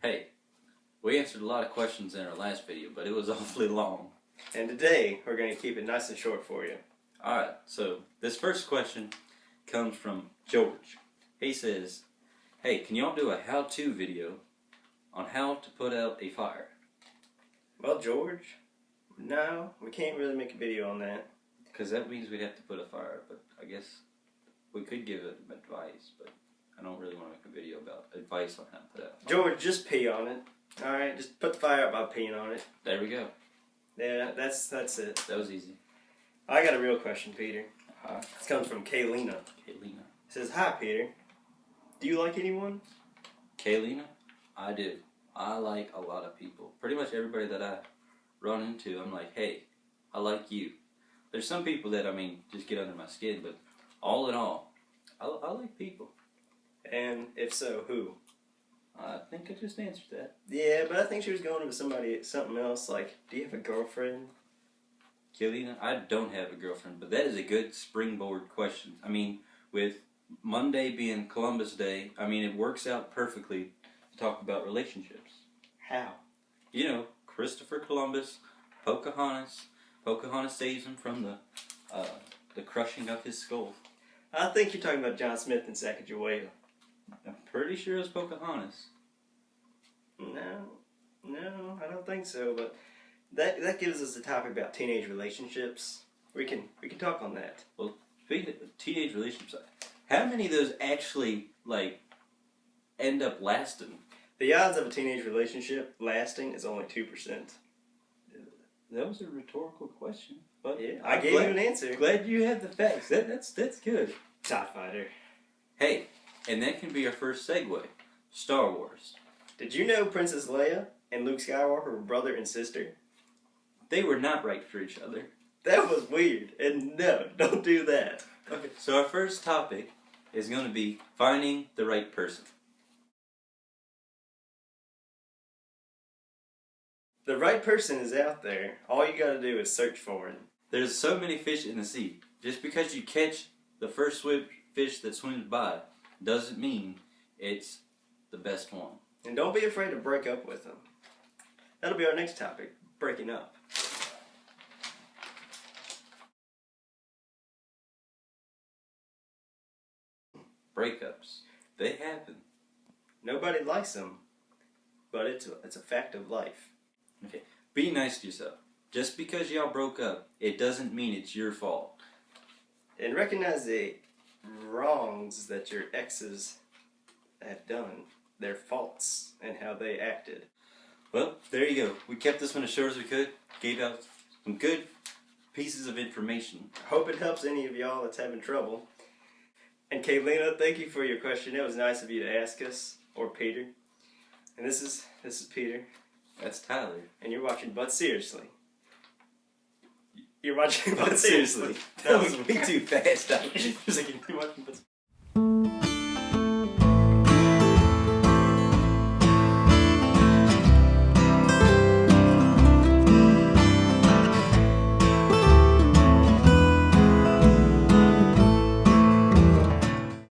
Hey, we answered a lot of questions in our last video, but it was awfully long. And today, we're going to keep it nice and short for you. Alright, so this first question comes from George. He says, hey, can y'all do a how-to video on how to put out a fire? Well, George, no, we can't really make a video on that. Because that means we'd have to put a fire, but I guess we could give it advice, but I don't really want to make a video about advice on how to put out a fire. George, just pee on it. Alright, just put the fire out by peeing on it. There we go. Yeah, that's it. That was easy. I got a real question, Peter. Hi. This comes from Kaylina. Kaylina. It says, hi, Peter. Do you like anyone? Kaylina? I do. I like a lot of people. Pretty much everybody that I run into, I'm like, hey, I like you. There's some people that, just get under my skin, but all in all, I like people. And if so, who? I think I just answered that. Yeah, but I think she was going with something else, like, do you have a girlfriend? Kaylina, I don't have a girlfriend, but that is a good springboard question. With Monday being Columbus Day, it works out perfectly to talk about relationships. How? You know, Christopher Columbus, Pocahontas. Pocahontas saves him from the crushing of his skull. I think you're talking about John Smith and Sacagawea. I'm pretty sure it's Pocahontas. No, I don't think so, but that gives us a topic about teenage relationships. We can talk on that. Well, speaking of teenage relationships, how many of those actually, end up lasting? The odds of a teenage relationship lasting is only 2%. That was a rhetorical question. But yeah, I gave you an answer. Glad you had the facts. That's good. TIE Fighter. Hey, and that can be our first segue. Star Wars. Did you know Princess Leia and Luke Skywalker were brother and sister? They were not right for each other. That was weird. And no, don't do that. Okay, so our first topic is going to be finding the right person. The right person is out there. All you gotta do is search for it. There's so many fish in the sea. Just because you catch the first fish that swims by doesn't mean it's the best one. And don't be afraid to break up with them. That'll be our next topic, breaking up. Breakups. They happen. Nobody likes them, but it's a fact of life. Okay, be nice to yourself. Just because y'all broke up, it doesn't mean it's your fault. And recognize the wrongs that your exes have done, their faults, and how they acted. Well, there you go. We kept this one as short as we could. Gave out some good pieces of information. I hope it helps any of y'all that's having trouble. And Kaylina, thank you for your question. It was nice of you to ask us, or Peter. And this is Peter. That's Tyler. And you're watching But Seriously. You're watching But seriously. That was way too fast. I was like, you're watching But